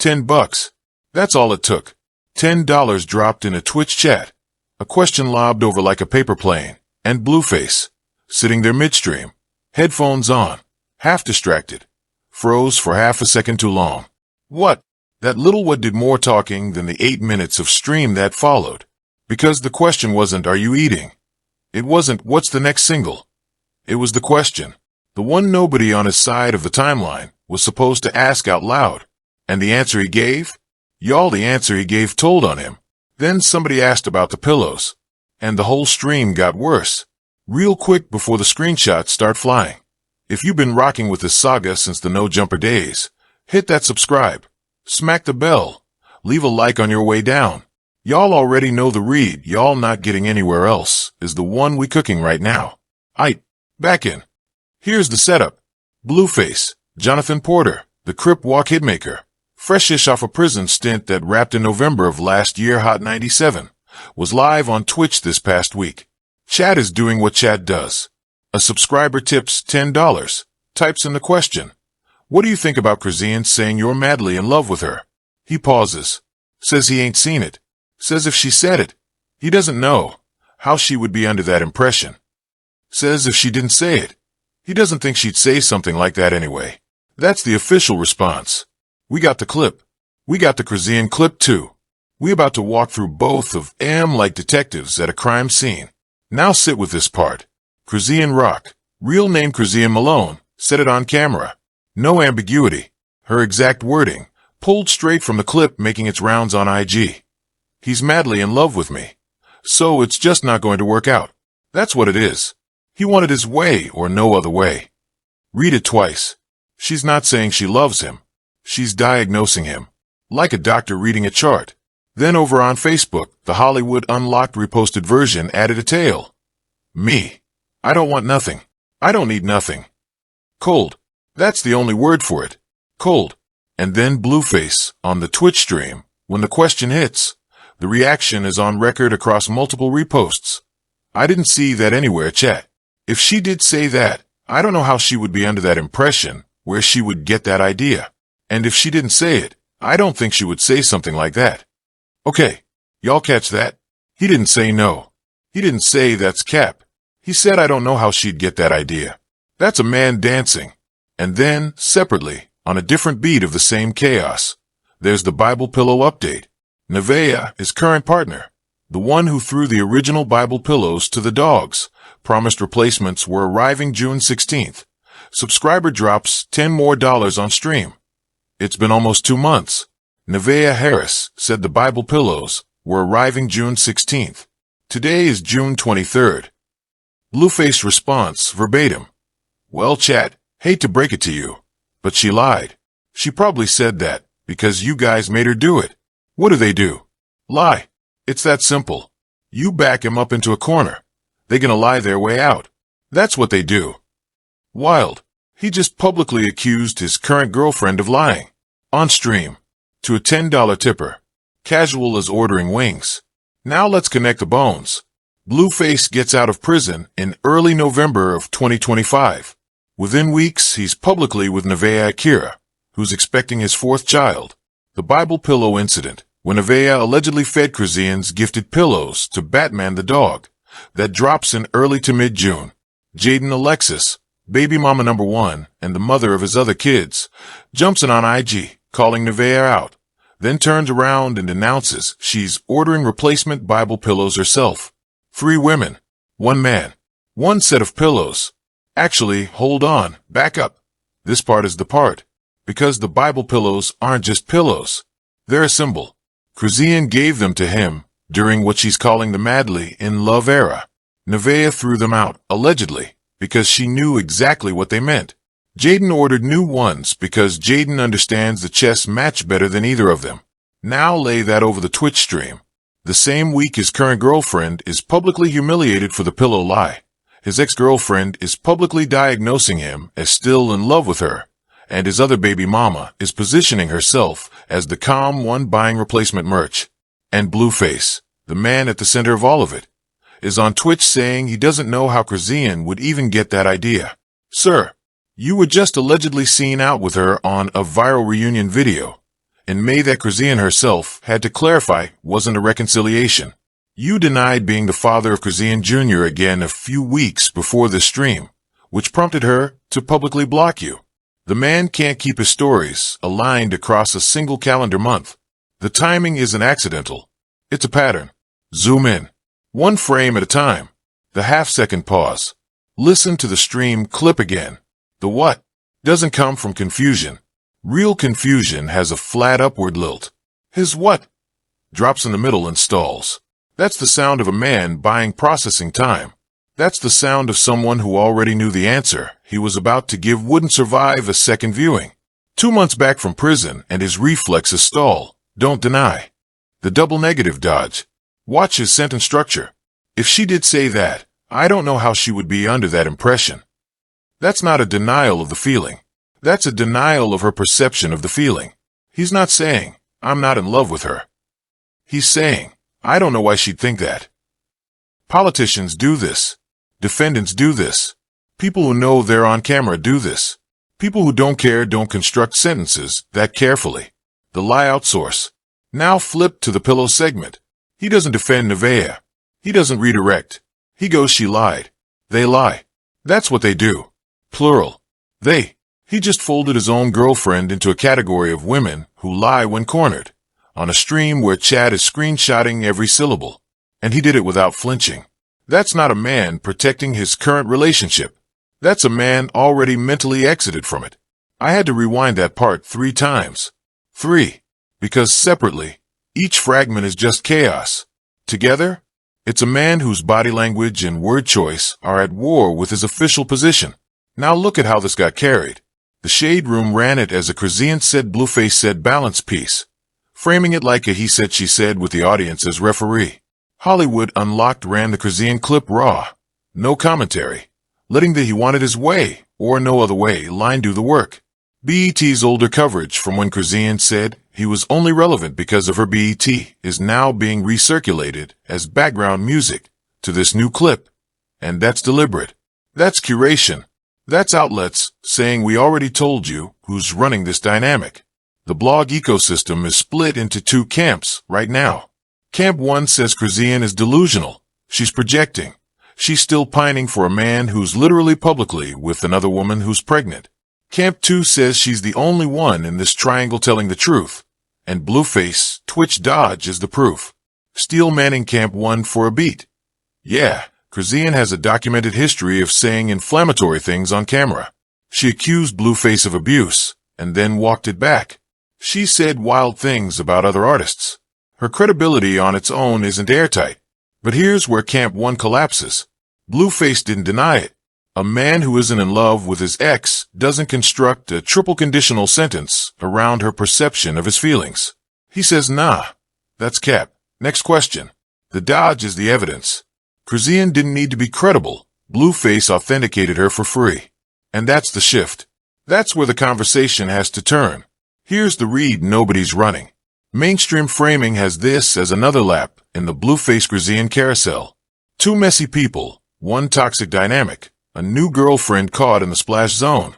$10. That's all it took. $10 dropped in a Twitch chat. A question lobbed over like a paper plane. And Blueface, sitting there midstream, headphones on, half distracted, froze for half a second too long. What? That little what did more talking than the 8 minutes of stream that followed. Because the question wasn't, are you eating? It wasn't, what's the next single? It was the question, the one nobody on his side of the timeline was supposed to ask out loud. And the answer he gave? Y'all, the answer he gave told on him. Then somebody asked about the pillows. And the whole stream got worse. Real quick before the screenshots start flying. If you've been rocking with this saga since the No Jumper days, hit that subscribe. Smack the bell. Leave a like on your way down. Y'all already know the read. Y'all not getting anywhere else is the one we cooking right now. Aight, back in. Here's the setup. Blueface, Jonathan Porter, the Crip Walk hitmaker, fresh-ish off a prison stint that wrapped in November of last year, Hot 97, was live on Twitch this past week. Chat is doing what chat does. A subscriber tips $10, types in the question, what do you think about Chrisean saying you're madly in love with her? He pauses, says he ain't seen it, says if she said it, he doesn't know how she would be under that impression. Says if she didn't say it, he doesn't think she'd say something like that anyway. That's the official response. We got the clip. We got the Chrisean clip too. We about to walk through both of them like detectives at a crime scene. Now sit with this part. Chrisean Rock, real name Chrisean Malone, said it on camera. No ambiguity. Her exact wording, pulled straight from the clip making its rounds on IG. He's madly in love with me. So it's just not going to work out. That's what it is. He wanted his way or no other way. Read it twice. She's not saying she loves him. She's diagnosing him. Like a doctor reading a chart. Then over on Facebook, the Hollywood Unlocked reposted version added a tale. Me. I don't want nothing. I don't need nothing. Cold. That's the only word for it. Cold. And then Blueface on the Twitch stream. When the question hits, the reaction is on record across multiple reposts. I didn't see that anywhere, chat. If she did say that, I don't know how she would be under that impression, where she would get that idea. And if she didn't say it, I don't think she would say something like that. Okay, y'all catch that? He didn't say no. He didn't say that's cap. He said I don't know how she'd get that idea. That's a man dancing. And then, separately, on a different beat of the same chaos, there's the Bible pillow update. Nevaeh, his current partner, the one who threw the original Bible pillows to the dogs, promised replacements were arriving June 16th. Subscriber drops $10 more on stream. It's been almost 2 months. Nevaeh Harris said the Bible pillows were arriving June 16th. Today is June 23rd. Blueface response, verbatim. Well, chat, hate to break it to you, but she lied. She probably said that because you guys made her do it. What do? Lie. It's that simple. You back him up into a corner. They're gonna lie their way out. That's what they do. Wild. He just publicly accused his current girlfriend of lying. On stream. To a $10 tipper. Casual as ordering wings. Now let's connect the bones. Blueface gets out of prison in early November of 2025. Within weeks, he's publicly with Nevaeh Akira, who's expecting his 4th child. The Bible pillow incident, when Nevaeh allegedly fed Chrisean's gifted pillows to Batman the dog, that drops in early to mid-June. Jaidyn Alexis, baby mama number 1 and the mother of his other kids, jumps in on IG, calling Nevaeh out, then turns around and announces she's ordering replacement Bible pillows herself. 3 women, 1 man, 1 set of pillows. Actually, hold on, back up. This part is the part. Because the Bible pillows aren't just pillows. They're a symbol. Chrisean gave them to him during what she's calling the madly in love era. Nevaeh threw them out, allegedly, because she knew exactly what they meant. Jaidyn ordered new ones because Jaidyn understands the chess match better than either of them. Now lay that over the Twitch stream. The same week his current girlfriend is publicly humiliated for the pillow lie. His ex-girlfriend is publicly diagnosing him as still in love with her, and his other baby mama is positioning herself as the calm one buying replacement merch. And Blueface, the man at the center of all of it, is on Twitch saying he doesn't know how Chrisean would even get that idea. Sir, you were just allegedly seen out with her on a viral reunion video. In May that Chrisean herself had to clarify wasn't a reconciliation. You denied being the father of Chrisean Jr. again a few weeks before this stream, which prompted her to publicly block you. The man can't keep his stories aligned across a single calendar month. The timing isn't accidental. It's a pattern. Zoom in. One frame at a time. The half-second pause. Listen to the stream clip again. The what doesn't come from confusion. Real confusion has a flat upward lilt. His what drops in the middle and stalls. That's the sound of a man buying processing time. That's the sound of someone who already knew the answer he was about to give wouldn't survive a second viewing. 2 months back from prison and his reflexes stall. Don't deny. The double negative dodge. Watch his sentence structure. If she did say that, I don't know how she would be under that impression. That's not a denial of the feeling. That's a denial of her perception of the feeling. He's not saying, I'm not in love with her. He's saying, I don't know why she'd think that. Politicians do this. Defendants do this. People who know they're on camera do this. People who don't care don't construct sentences that carefully. The lie outsource. Now flip to the pillow segment. He doesn't defend Nevaeh. He doesn't redirect. He goes, she lied. They lie. That's what they do. Plural. They. He just folded his own girlfriend into a category of women who lie when cornered, on a stream where Chad is screenshotting every syllable. And he did it without flinching. That's not a man protecting his current relationship. That's a man already mentally exited from it. I had to rewind that part 3 times. 3. Because separately, each fragment is just chaos. Together, it's a man whose body language and word choice are at war with his official position. Now look at how this got carried. The Shade Room ran it as a Chrisean said Blueface said balance piece, framing it like a he said she said with the audience as referee. Hollywood Unlocked ran the Chrisean clip raw, no commentary, letting the he wanted his way or no other way line do the work. BET's older coverage from when Chrisean said he was only relevant because of her BET is now being recirculated as background music to this new clip. And that's deliberate. That's curation. That's outlets saying we already told you who's running this dynamic. The blog ecosystem is split into 2 camps right now. Camp 1 says Chrisean is delusional. She's projecting. She's still pining for a man who's literally publicly with another woman who's pregnant. Camp 2 says she's the only one in this triangle telling the truth. And Blueface Twitch dodge is the proof. Steel manning Camp 1 for a beat. Yeah. Chrisean has a documented history of saying inflammatory things on camera. She accused Blueface of abuse, and then walked it back. She said wild things about other artists. Her credibility on its own isn't airtight. But here's where Camp 1 collapses. Blueface didn't deny it. A man who isn't in love with his ex doesn't construct a triple conditional sentence around her perception of his feelings. He says, nah, that's cap. Next question. The dodge is the evidence. Chrisean didn't need to be credible. Blueface authenticated her for free. And that's the shift. That's where the conversation has to turn. Here's the read nobody's running. Mainstream framing has this as another lap in the Blueface Chrisean carousel. 2 messy people, 1 toxic dynamic, a new girlfriend caught in the splash zone,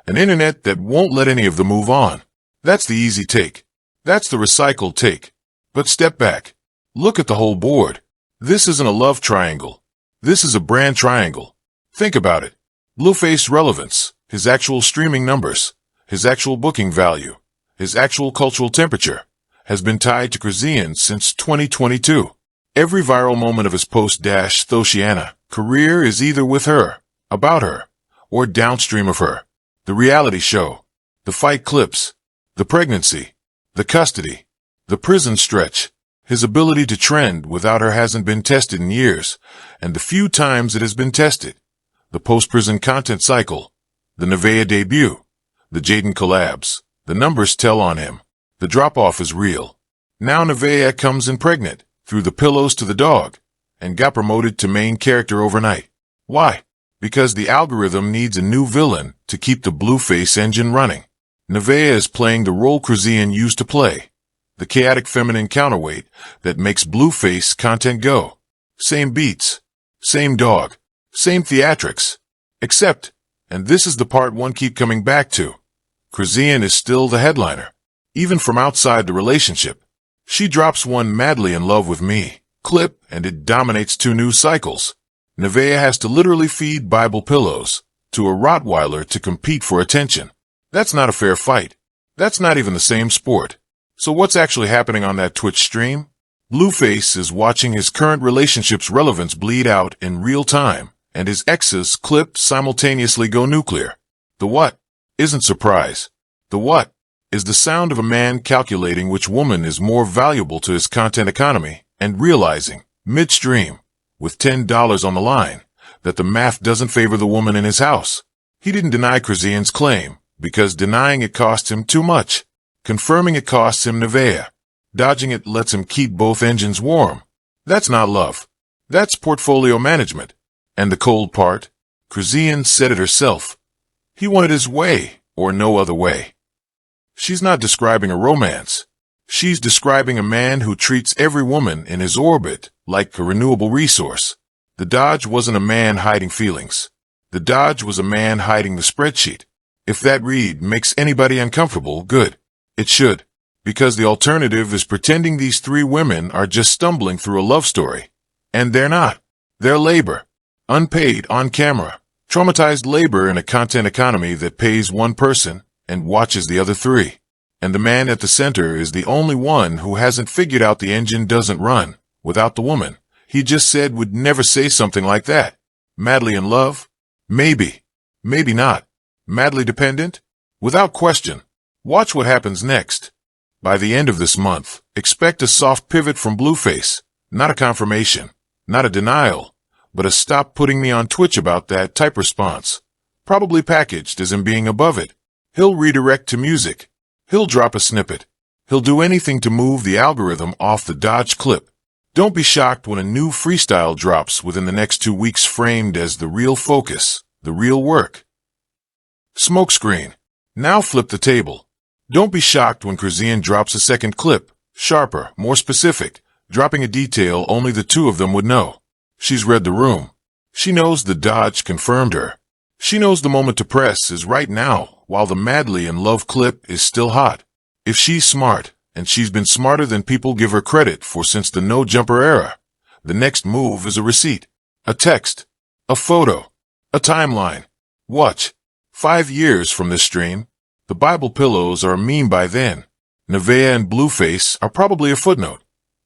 an internet that won't let any of them move on. That's the easy take. That's the recycled take. But step back. Look at the whole board. This isn't a love triangle. This is a brand triangle. Think about it. Blueface relevance, his actual streaming numbers, his actual booking value, his actual cultural temperature, has been tied to Chrisean since 2022. Every viral moment of his post-Thociana career is either with her, about her, or downstream of her. The reality show, the fight clips, the pregnancy, the custody, the prison stretch. His ability to trend without her hasn't been tested in years, and the few times it has been tested, the post-prison content cycle, the Nevaeh debut, the Jaidyn collabs, the numbers tell on him. The drop-off is real. Now Nevaeh comes in pregnant, threw the pillows to the dog, and got promoted to main character overnight. Why? Because the algorithm needs a new villain to keep the Blueface engine running. Nevaeh is playing the role Chrisean used to play. The chaotic feminine counterweight that makes Blueface content go. Same beats, same dog, same theatrics. Except, and this is the part one keep coming back to, Chrisean is still the headliner. even from outside the relationship. She drops one madly in love with me clip and it dominates 2 news cycles. Nevaeh has to literally feed Bible pillows to a Rottweiler to compete for attention. That's not a fair fight. That's not even the same sport. So what's actually happening on that Twitch stream? Blueface is watching his current relationship's relevance bleed out in real time, and his ex's clip simultaneously go nuclear. The what isn't surprise. The what is the sound of a man calculating which woman is more valuable to his content economy and realizing, midstream, with $10 on the line, that the math doesn't favor the woman in his house. He didn't deny Chrisean's claim, because denying it cost him too much. Confirming it costs him Nevaeh. Dodging it lets him keep both engines warm. That's not love. That's portfolio management. And the cold part? Chrisean said it herself. He wanted his way, or no other way. She's not describing a romance. She's describing a man who treats every woman in his orbit like a renewable resource. The dodge wasn't a man hiding feelings. The dodge was a man hiding the spreadsheet. If that read makes anybody uncomfortable, good. It should. Because the alternative is pretending these 3 women are just stumbling through a love story. And they're not. They're labor. Unpaid, on camera. Traumatized labor in a content economy that pays one person and watches the other 3. And the man at the center is the only one who hasn't figured out the engine doesn't run without the woman he just said would never say something like that. Madly in love? Maybe. Maybe not. Madly dependent? Without question. Watch what happens next. By the end of this month, expect a soft pivot from Blueface. Not a confirmation. Not a denial. But a stop putting me on Twitch about that type response. Probably packaged as him being above it. He'll redirect to music. He'll drop a snippet. He'll do anything to move the algorithm off the dodge clip. Don't be shocked when a new freestyle drops within the next 2 weeks framed as the real focus, the real work. Smokescreen. Now flip the table. Don't be shocked when Chrisean drops a second clip, sharper, more specific, dropping a detail only the 2 of them would know. She's read the room. She knows the dodge confirmed her. She knows the moment to press is right now, while the madly in love clip is still hot. If she's smart, and she's been smarter than people give her credit for since the no-jumper era, the next move is a receipt, a text, a photo, a timeline. Watch. 5 years from this stream, the Bible pillows are a meme by then. Nevaeh and Blueface are probably a footnote.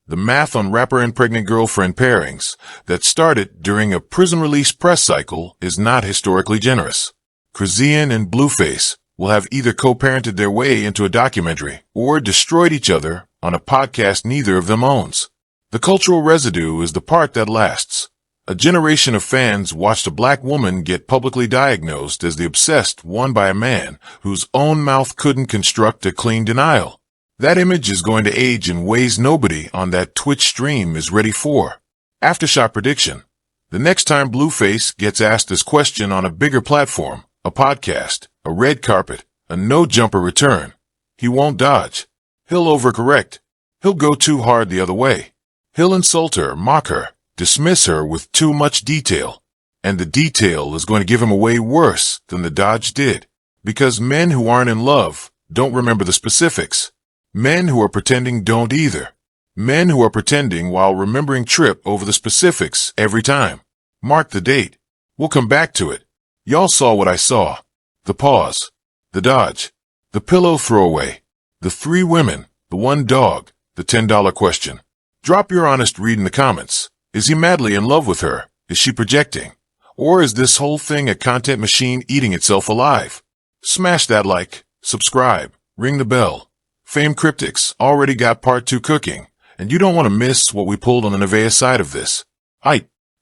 The math on rapper and pregnant girlfriend pairings that started during a prison release press cycle is not historically generous. Chrisean and Blueface will have either co-parented their way into a documentary or destroyed each other on a podcast neither of them owns. The cultural residue is the part that lasts. A generation of fans watched a black woman get publicly diagnosed as the obsessed one by a man whose own mouth couldn't construct a clean denial. That image is going to age in ways nobody on that Twitch stream is ready for. Aftershock prediction. The next time Blueface gets asked this question on a bigger platform, a podcast, a red carpet, a no-jumper return, he won't dodge. He'll overcorrect. He'll go too hard the other way. He'll insult her, mock her, dismiss her with too much detail. And the detail is going to give him away worse than the dodge did. Because men who aren't in love don't remember the specifics. Men who are pretending don't either. Men who are pretending while remembering trip over the specifics every time. Mark the date. We'll come back to it. Y'all saw what I saw. The pause. The dodge. The pillow throwaway. The 3 women. The 1 dog. The $10 question. Drop your honest read in the comments. Is he madly in love with her? Is she projecting? Or is this whole thing a content machine eating itself alive? Smash that like, subscribe, ring the bell. Fame Cryptix already got part 2 cooking, and you don't want to miss what we pulled on the Nevaeh side of this.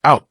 Out.